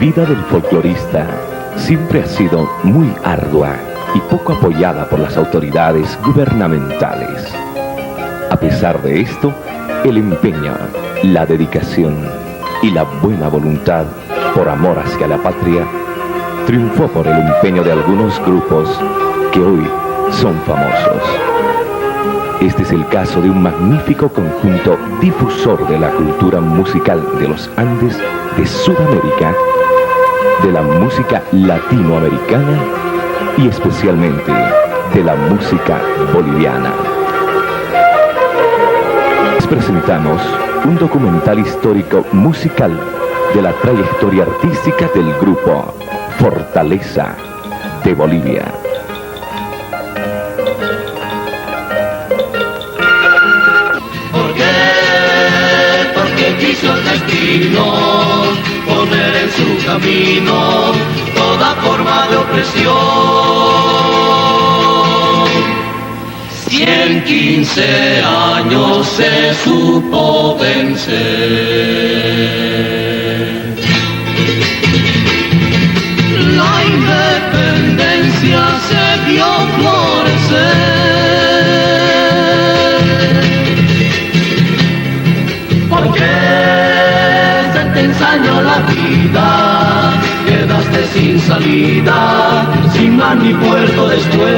vida del folclorista siempre ha sido muy ardua y poco apoyada por las autoridades gubernamentales. A pesar de esto, el empeño, la dedicación y la buena voluntad por amor hacia la patria triunfó por el empeño de algunos grupos que hoy son famosos. Este es el caso de un magnífico conjunto difusor de la cultura musical de los Andes de Sudamérica, de la música latinoamericana y especialmente de la música boliviana. Les presentamos un documental histórico musical de la trayectoria artística del grupo Fortaleza de Bolivia. Porque quiso el destino poner en su camino toda forma de opresión. 115 años se supo vencer. La independencia se vio florecer. Porque se te ensañó la vida, quedaste sin salida, sin mar ni puerto después.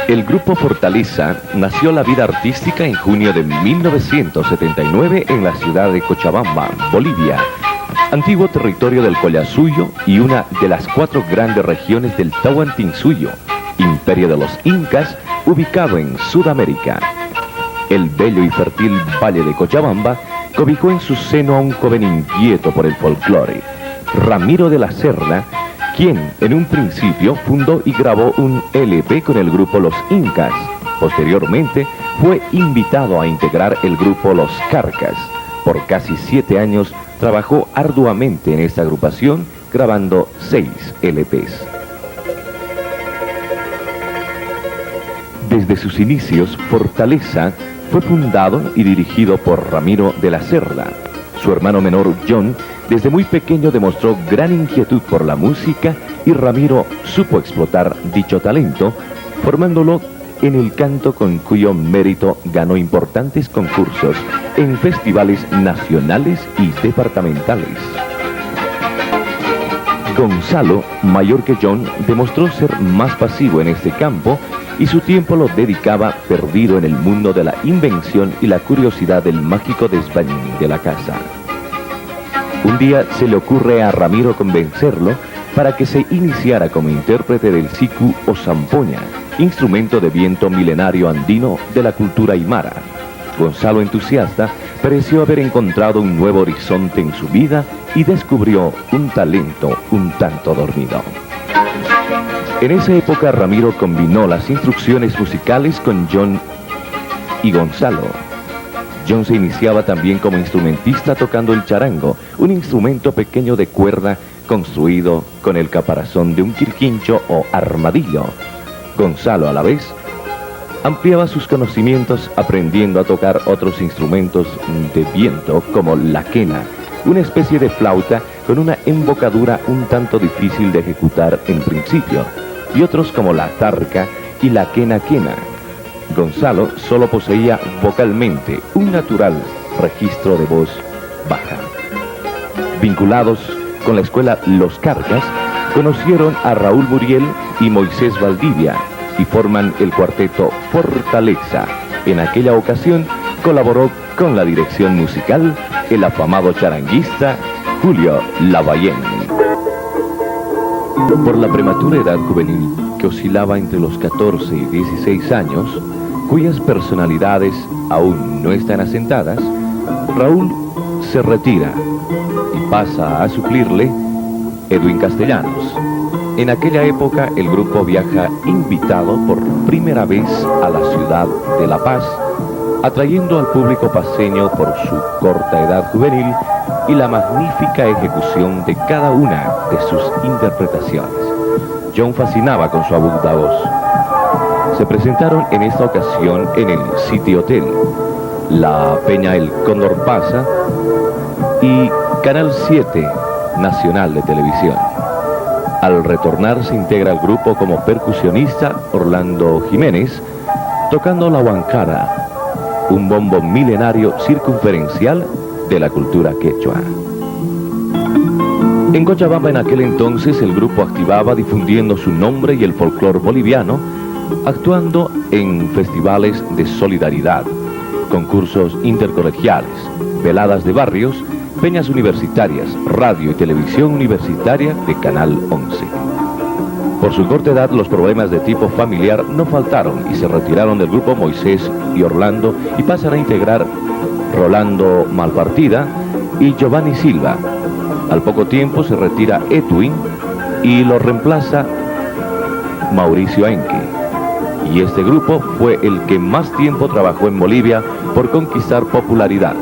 El grupo Fortaleza nació la vida artística en junio de 1979 en la ciudad de Cochabamba, Bolivia, antiguo territorio del Collasuyo y una de las 4 grandes regiones del Tahuantinsuyo, imperio de los Incas, ubicado en Sudamérica. El bello y fértil valle de Cochabamba cobijó en su seno a un joven inquieto por el folclore, Ramiro de la Serna, quien en un principio fundó y grabó un LP con el grupo Los Incas. Posteriormente fue invitado a integrar el grupo Los Carcas. Por casi 7 años trabajó arduamente en esta agrupación, grabando 6 LPs. Desde sus inicios, Fortaleza fue fundado y dirigido por Ramiro de la Serna. Su hermano menor, John, desde muy pequeño demostró gran inquietud por la música y Ramiro supo explotar dicho talento, formándolo en el canto, con cuyo mérito ganó importantes concursos en festivales nacionales y departamentales. Gonzalo, mayor que John, demostró ser más pasivo en este campo y su tiempo lo dedicaba perdido en el mundo de la invención y la curiosidad del mágico desván de la casa. Un día se le ocurre a Ramiro convencerlo para que se iniciara como intérprete del siku o zampoña, instrumento de viento milenario andino de la cultura aymara. Gonzalo, entusiasta, pareció haber encontrado un nuevo horizonte en su vida y descubrió un talento un tanto dormido. En esa época Ramiro combinó las instrucciones musicales con John y Gonzalo. John se iniciaba también como instrumentista tocando el charango, un instrumento pequeño de cuerda construido con el caparazón de un quirquincho o armadillo. Gonzalo, a la vez, ampliaba sus conocimientos aprendiendo a tocar otros instrumentos de viento como la quena, una especie de flauta con una embocadura un tanto difícil de ejecutar en principio, y otros como la tarca y la quena quena. Gonzalo solo poseía vocalmente un natural registro de voz baja. Vinculados con la escuela Los Carcas, conocieron a Raúl Muriel y Moisés Valdivia y forman el cuarteto Fortaleza. En aquella ocasión colaboró con la dirección musical el afamado charanguista Julio Lavallén. Por la prematura edad juvenil, que oscilaba entre los 14 y 16 años, cuyas personalidades aún no están asentadas, Raúl se retira y pasa a suplirle Edwin Castellanos. En aquella época el grupo viaja invitado por primera vez a la ciudad de La Paz, atrayendo al público paceño por su corta edad juvenil y la magnífica ejecución de cada una de sus interpretaciones. John fascinaba con su aguda voz. Se presentaron en esta ocasión en el City Hotel. La Peña El Cóndor Pasa y Canal 7 Nacional de Televisión. Al retornar se integra al grupo como percusionista Orlando Jiménez, tocando la huancara, un bombo milenario circunferencial de la cultura quechua. En Cochabamba en aquel entonces el grupo activaba difundiendo su nombre y el folclore boliviano, actuando en festivales de solidaridad, concursos intercolegiales, veladas de barrios, peñas universitarias, radio y televisión universitaria de Canal 11. Por su corta edad, los problemas de tipo familiar no faltaron y se retiraron del grupo Moisés y Orlando y pasan a integrar Rolando Malpartida y Giovanni Silva. Al poco tiempo se retira Edwin y lo reemplaza Mauricio Enque. Y este grupo fue el que más tiempo trabajó en Bolivia por conquistar popularidad.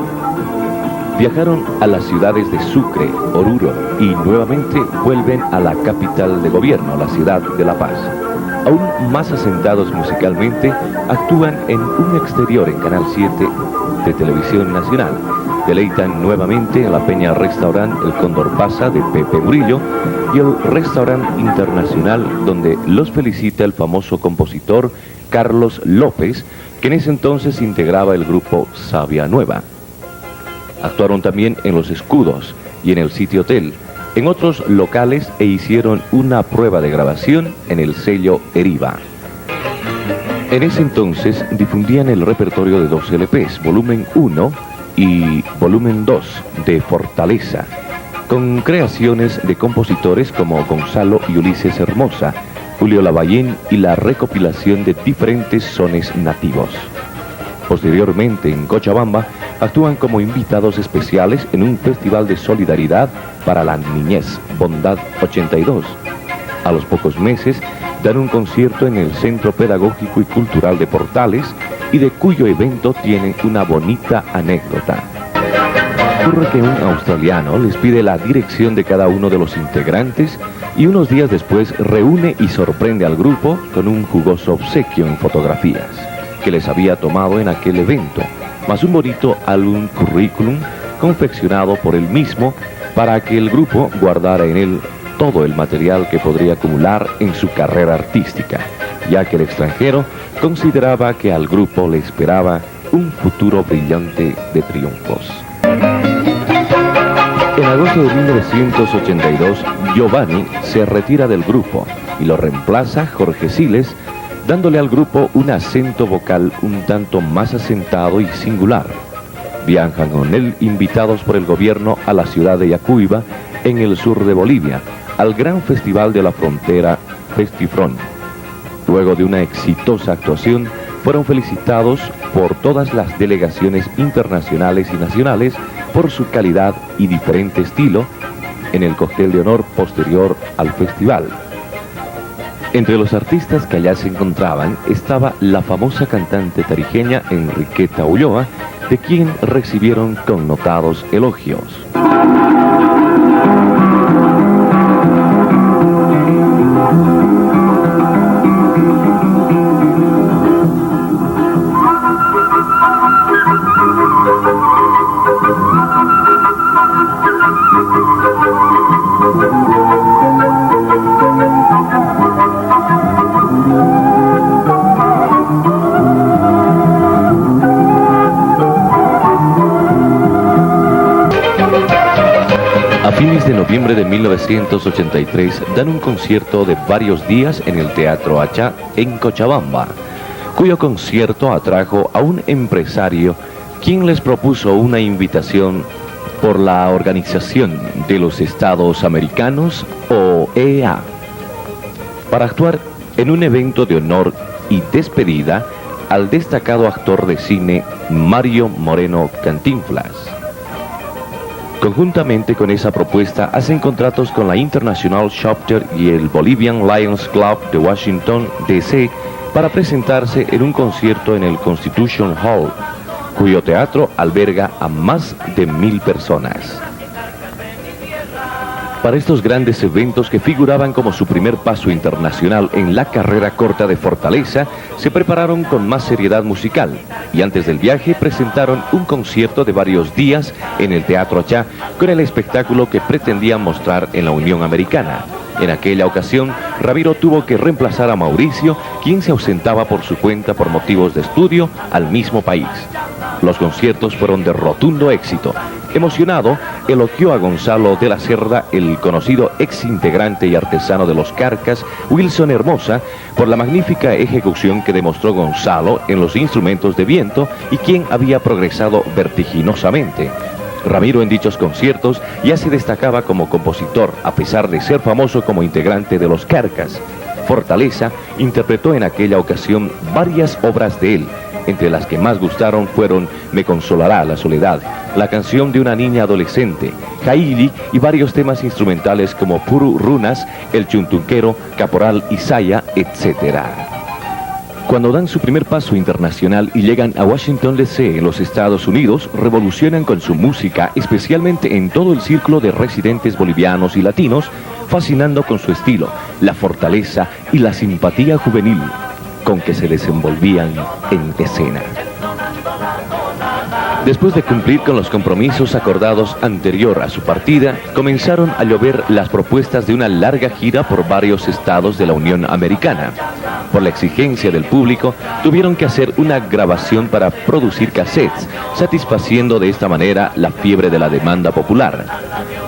Viajaron a las ciudades de Sucre, Oruro y nuevamente vuelven a la capital de gobierno, la ciudad de La Paz. Aún más asentados musicalmente, actúan en un exterior en Canal 7 de Televisión Nacional. Deleitan nuevamente en la peña restaurant El Cóndor Pasa de Pepe Murillo y el restaurante internacional donde los felicita el famoso compositor Carlos López, que en ese entonces integraba el grupo Savia Nueva. Actuaron también en Los Escudos y en el City Hotel, en otros locales e hicieron una prueba de grabación en el sello Eriva. En ese entonces difundían el repertorio de 2 LPs, volumen 1 y volumen 2 de Fortaleza, con creaciones de compositores como Gonzalo y Ulises Hermosa, Julio Lavallén y la recopilación de diferentes sones nativos. Posteriormente, en Cochabamba, actúan como invitados especiales en un festival de solidaridad para la niñez, Bondad 82. A los pocos meses, dan un concierto en el Centro Pedagógico y Cultural de Portales y de cuyo evento tienen una bonita anécdota. Ocurre que un australiano les pide la dirección de cada uno de los integrantes y unos días después reúne y sorprende al grupo con un jugoso obsequio en fotografías que les había tomado en aquel evento, más un bonito álbum currículum confeccionado por él mismo para que el grupo guardara en él todo el material que podría acumular en su carrera artística, ya que el extranjero consideraba que al grupo le esperaba un futuro brillante de triunfos. En agosto de 1982, Giovanni se retira del grupo y lo reemplaza Jorge Siles, dándole al grupo un acento vocal un tanto más asentado y singular. Viajan con él invitados por el gobierno a la ciudad de Yacuiba, en el sur de Bolivia, al gran festival de la frontera Festifrón. Luego de una exitosa actuación, fueron felicitados por todas las delegaciones internacionales y nacionales por su calidad y diferente estilo en el cóctel de honor posterior al festival. Entre los artistas que allá se encontraban estaba la famosa cantante tarijeña Enriqueta Ulloa, de quien recibieron connotados elogios. De noviembre de 1983 dan un concierto de varios días en el Teatro Achá en Cochabamba, cuyo concierto atrajo a un empresario quien les propuso una invitación por la Organización de los Estados Americanos, OEA, para actuar en un evento de honor y despedida al destacado actor de cine Mario Moreno Cantinflas. Conjuntamente con esa propuesta, hacen contratos con la International Chapter y el Bolivian Lions Club de Washington, D.C., para presentarse en un concierto en el Constitution Hall, cuyo teatro alberga a más de 1000 personas. Para estos grandes eventos que figuraban como su primer paso internacional en la carrera corta de Fortaleza, se prepararon con más seriedad musical y antes del viaje presentaron un concierto de varios días en el Teatro Achá con el espectáculo que pretendían mostrar en la Unión Americana. En aquella ocasión, Ramiro tuvo que reemplazar a Mauricio, quien se ausentaba por su cuenta por motivos de estudio al mismo país. Los conciertos fueron de rotundo éxito. Emocionado, elogió a Gonzalo de la Cerda, el conocido ex integrante y artesano de los Carcas, Wilson Hermosa, por la magnífica ejecución que demostró Gonzalo en los instrumentos de viento y quien había progresado vertiginosamente. Ramiro en dichos conciertos ya se destacaba como compositor, a pesar de ser famoso como integrante de los Carcas. Fortaleza interpretó en aquella ocasión varias obras de él, entre las que más gustaron fueron Me consolará la soledad, la canción de una niña adolescente, Jaili y varios temas instrumentales como Puru Runas, El Chuntunquero, Caporal Isaya, etc. Cuando dan su primer paso internacional y llegan a Washington D.C. en los Estados Unidos, revolucionan con su música, especialmente en todo el círculo de residentes bolivianos y latinos, fascinando con su estilo, la fortaleza y la simpatía juvenil con que se desenvolvían en escena. Después de cumplir con los compromisos acordados anterior a su partida, comenzaron a llover las propuestas de una larga gira por varios estados de la Unión Americana. Por la exigencia del público, tuvieron que hacer una grabación para producir cassettes, satisfaciendo de esta manera la fiebre de la demanda popular.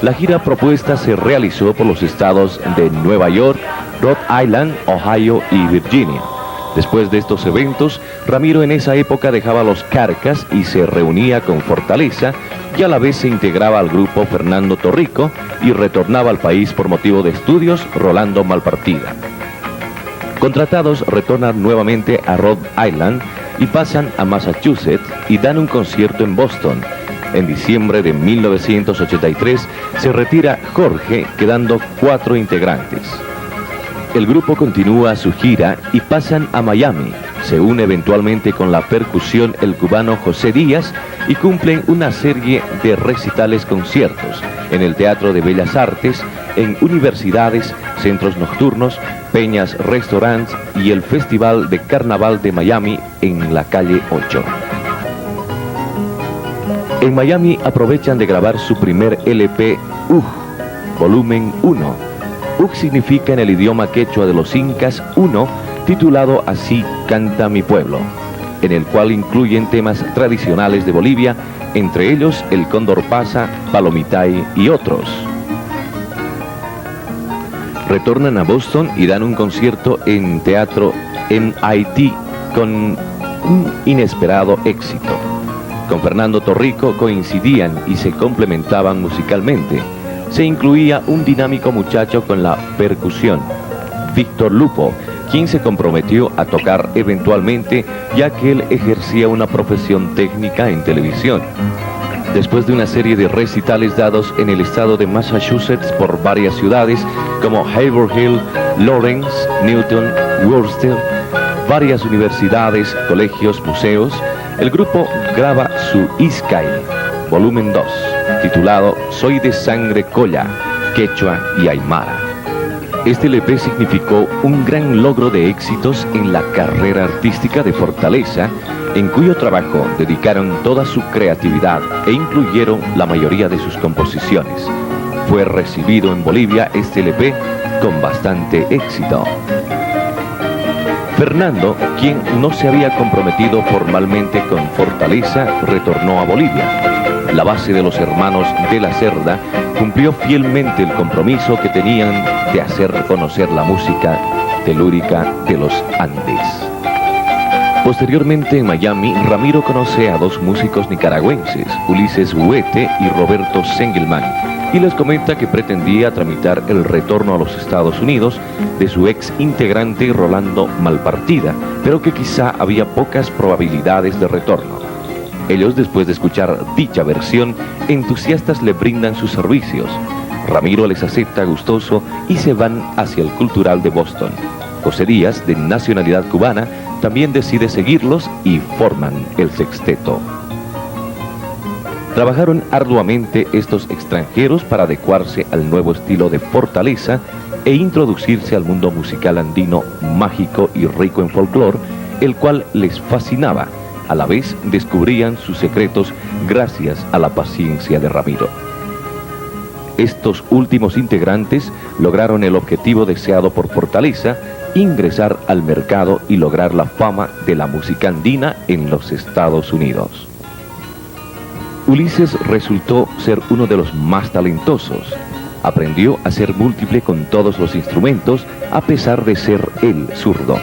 La gira propuesta se realizó por los estados de Nueva York, Rhode Island, Ohio y Virginia. Después de estos eventos, Ramiro en esa época dejaba los Carcas y se reunía con Fortaleza, y a la vez se integraba al grupo Fernando Torrico y retornaba al país por motivo de estudios Rolando Malpartida. Contratados, retornan nuevamente a Rhode Island y pasan a Massachusetts y dan un concierto en Boston. En diciembre de 1983 se retira Jorge, quedando 4 integrantes. El grupo continúa su gira y pasan a Miami. Se une eventualmente con la percusión el cubano José Díaz y cumplen una serie de recitales conciertos en el Teatro de Bellas Artes, en universidades, centros nocturnos, peñas, restaurantes y el Festival de Carnaval de Miami en la calle 8. En Miami aprovechan de grabar su primer LP, volumen 1. Significa en el idioma quechua de los incas uno, titulado Así canta mi pueblo, en el cual incluyen temas tradicionales de Bolivia, entre ellos el Cóndor Pasa, Palomitay y otros. Retornan a Boston y dan un concierto en Teatro MIT con un inesperado éxito. Con Fernando Torrico coincidían y se complementaban musicalmente. Se incluía un dinámico muchacho con la percusión, Víctor Lupo, quien se comprometió a tocar eventualmente, ya que él ejercía una profesión técnica en televisión. Después de una serie de recitales dados en el estado de Massachusetts por varias ciudades como Haverhill, Lawrence, Newton, Worcester, varias universidades, colegios, museos, el grupo graba su Iskay, volumen 2, titulado Soy de sangre colla, quechua y aymara. Este LP significó un gran logro de éxitos en la carrera artística de Fortaleza, en cuyo trabajo dedicaron toda su creatividad e incluyeron la mayoría de sus composiciones. Fue recibido en Bolivia este LP con bastante éxito. Fernando, quien no se había comprometido formalmente con Fortaleza, retornó a Bolivia. La base de los hermanos de la Cerda cumplió fielmente el compromiso que tenían de hacer conocer la música telúrica de los Andes. Posteriormente en Miami, Ramiro conoce a 2 músicos nicaragüenses, Ulises Huete y Roberto Sengelman, y les comenta que pretendía tramitar el retorno a los Estados Unidos de su ex integrante Rolando Malpartida, pero que quizá había pocas probabilidades de retorno. Ellos, después de escuchar dicha versión, entusiastas le brindan sus servicios. Ramiro les acepta gustoso y se van hacia el Cultural de Boston. José Díaz, de nacionalidad cubana, también decide seguirlos y forman el sexteto. Trabajaron arduamente estos extranjeros para adecuarse al nuevo estilo de Fortaleza e introducirse al mundo musical andino mágico y rico en folclore, el cual les fascinaba. A la vez descubrían sus secretos gracias a la paciencia de Ramiro. Estos últimos integrantes lograron el objetivo deseado por Fortaleza, ingresar al mercado y lograr la fama de la música andina en los Estados Unidos. Ulises resultó ser uno de los más talentosos. Aprendió a ser múltiple con todos los instrumentos, a pesar de ser él zurdo,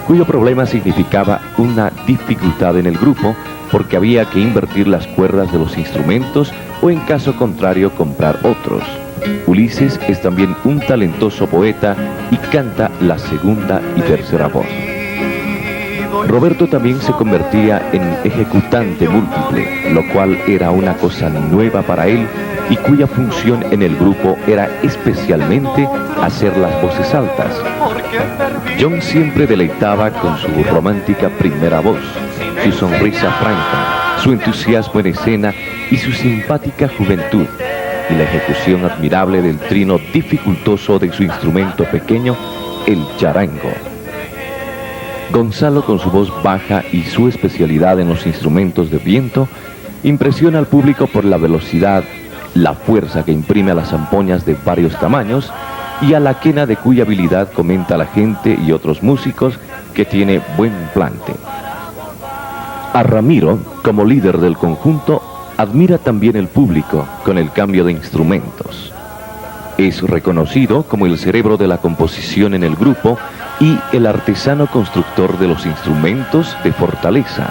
cuyo problema significaba una dificultad en el grupo, porque había que invertir las cuerdas de los instrumentos o en caso contrario comprar otros. Ulises es también un talentoso poeta y canta la segunda y tercera voz. Roberto también se convertía en ejecutante múltiple, lo cual era una cosa nueva para él y cuya función en el grupo era especialmente hacer las voces altas. John siempre deleitaba con su romántica primera voz, su sonrisa franca, su entusiasmo en escena y su simpática juventud, y la ejecución admirable del trino dificultoso de su instrumento pequeño, el charango. Gonzalo, con su voz baja y su especialidad en los instrumentos de viento, impresiona al público por la velocidad, la fuerza que imprime a las zampoñas de varios tamaños y a la quena de cuya habilidad comenta la gente y otros músicos que tiene buen plante. A Ramiro, como líder del conjunto, admira también el público con el cambio de instrumentos. Es reconocido como el cerebro de la composición en el grupo y el artesano constructor de los instrumentos de Fortaleza.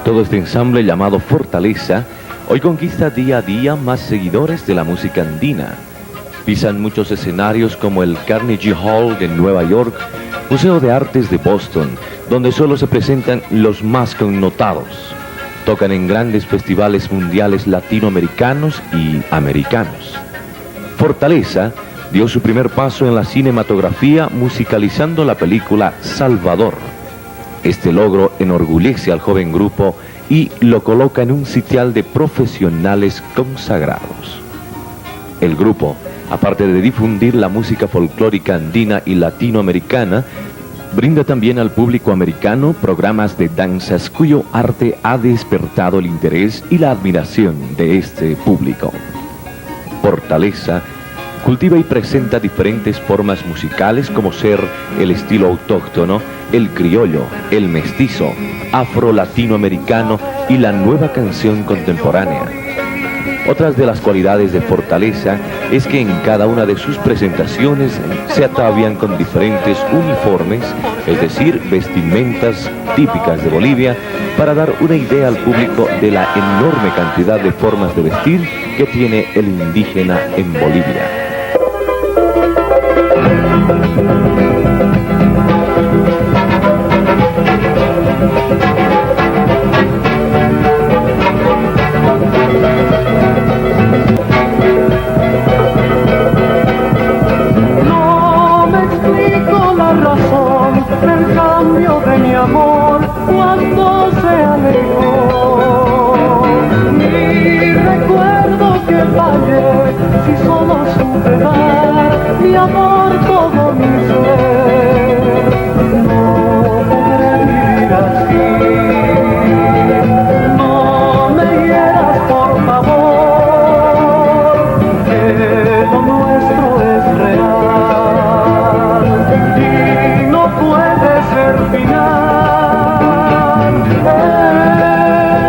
Todo este ensamble llamado Fortaleza hoy conquista día a día más seguidores de la música andina. Pisan muchos escenarios como el Carnegie Hall de Nueva York, Museo de Artes de Boston, donde solo se presentan los más connotados. Tocan en grandes festivales mundiales latinoamericanos y americanos. Fortaleza dio su primer paso en la cinematografía musicalizando la película Salvador. Este logro enorgullece al joven grupo y lo coloca en un sitial de profesionales consagrados. El grupo, aparte de difundir la música folclórica andina y latinoamericana, brinda también al público americano programas de danzas cuyo arte ha despertado el interés y la admiración de este público. Fortaleza cultiva y presenta diferentes formas musicales como ser el estilo autóctono, el criollo, el mestizo, afro-latinoamericano y la nueva canción contemporánea. Otras de las cualidades de Fortaleza es que en cada una de sus presentaciones se atavian con diferentes uniformes, es decir, vestimentas típicas de Bolivia, para dar una idea al público de la enorme cantidad de formas de vestir que tiene el indígena en Bolivia. No me explico la razón del cambio de mi amor cuando se alejó. Ni recuerdo que fallé, si solo supe dar mi amor, todo mi ser. No podré vivir así. No me hieras, por favor, que lo nuestro es real y no puede ser final.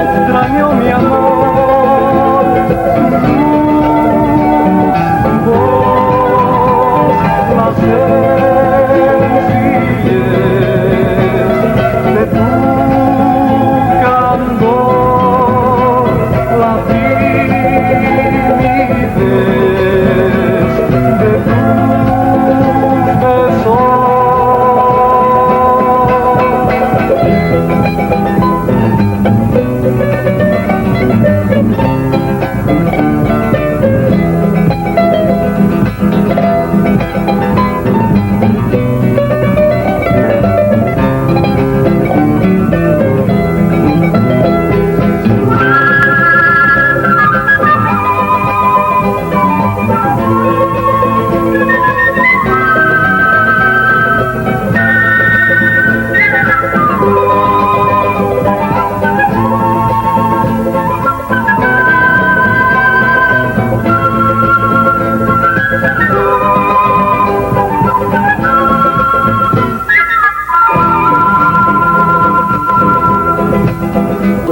Extraño mi amor, tu voz, placer.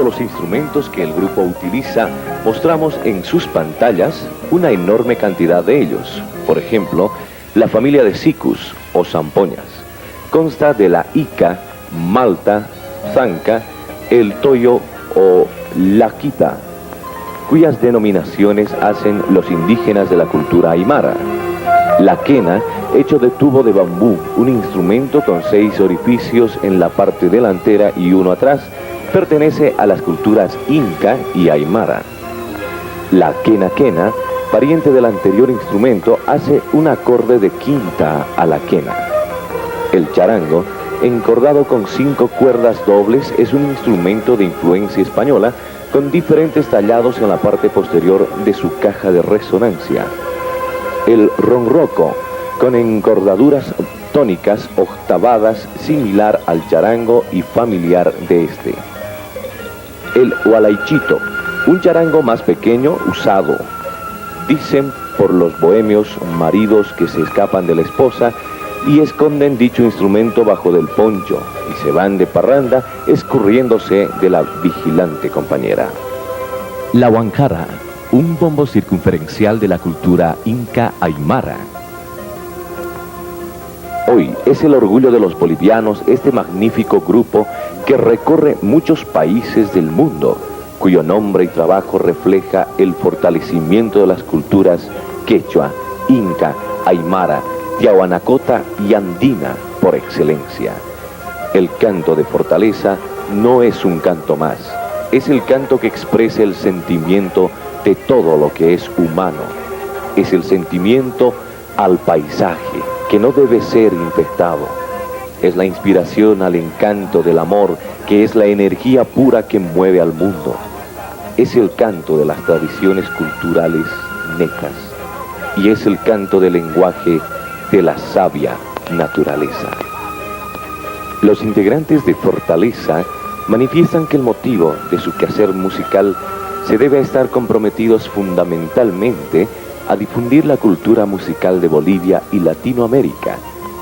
los instrumentos que el grupo utiliza, mostramos en sus pantallas una enorme cantidad de ellos. Por ejemplo, la familia de sicus o zampoñas consta de la ica, malta, zanca, el toyo o la quita, cuyas denominaciones hacen los indígenas de la cultura aymara. La quena, hecho de tubo de bambú, un instrumento con 6 orificios en la parte delantera y uno atrás, pertenece a las culturas inca y aymara. La quena, pariente del anterior instrumento, hace un acorde de quinta a la quena. El charango, encordado con 5 cuerdas dobles, es un instrumento de influencia española con diferentes tallados en la parte posterior de su caja de resonancia. El ronroco, con encordaduras tónicas octavadas, similar al charango y familiar de este. El hualaichito, un charango más pequeño usado, dicen por los bohemios maridos que se escapan de la esposa y esconden dicho instrumento bajo del poncho y se van de parranda escurriéndose de la vigilante compañera. La huancara, un bombo circunferencial de la cultura inca aymara. Hoy es el orgullo de los bolivianos este magnífico grupo que recorre muchos países del mundo, cuyo nombre y trabajo refleja el fortalecimiento de las culturas quechua, inca, aymara, tiahuanacota y andina por excelencia. El canto de Fortaleza no es un canto más, es el canto que expresa el sentimiento de todo lo que es humano. Es el sentimiento al paisaje, que no debe ser infectado. Es la inspiración al encanto del amor, que es la energía pura que mueve al mundo. Es el canto de las tradiciones culturales necas. Y es el canto del lenguaje de la sabia naturaleza. Los integrantes de Fortaleza manifiestan que el motivo de su quehacer musical se debe a estar comprometidos fundamentalmente a difundir la cultura musical de Bolivia y Latinoamérica,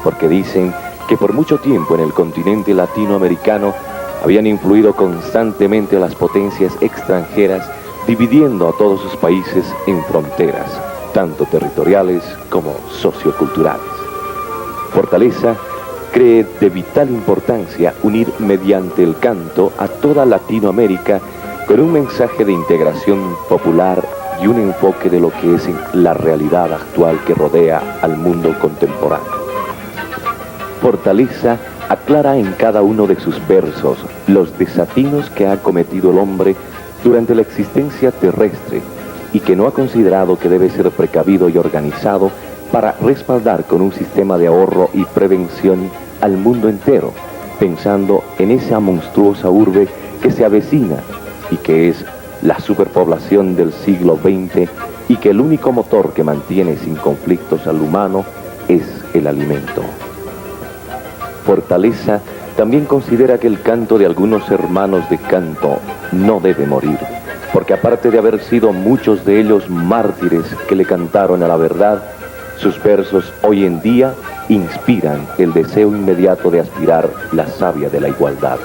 porque dicen que por mucho tiempo en el continente latinoamericano habían influido constantemente las potencias extranjeras, dividiendo a todos sus países en fronteras, tanto territoriales como socioculturales. Fortaleza cree de vital importancia unir mediante el canto a toda Latinoamérica con un mensaje de integración popular y un enfoque de lo que es la realidad actual que rodea al mundo contemporáneo. Fortaleza aclara en cada uno de sus versos los desatinos que ha cometido el hombre durante la existencia terrestre y que no ha considerado que debe ser precavido y organizado para respaldar con un sistema de ahorro y prevención al mundo entero, pensando en esa monstruosa urbe que se avecina y que es la superpoblación del siglo XX y que el único motor que mantiene sin conflictos al humano es el alimento. Fortaleza también considera que el canto de algunos hermanos de canto no debe morir, porque aparte de haber sido muchos de ellos mártires que le cantaron a la verdad, sus versos hoy en día inspiran el deseo inmediato de aspirar la savia de la igualdad.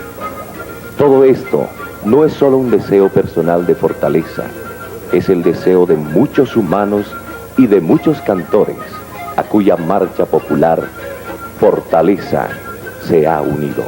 Todo esto no es solo un deseo personal de Fortaleza, es el deseo de muchos humanos y de muchos cantores, a cuya marcha popular Fortaleza se ha unido.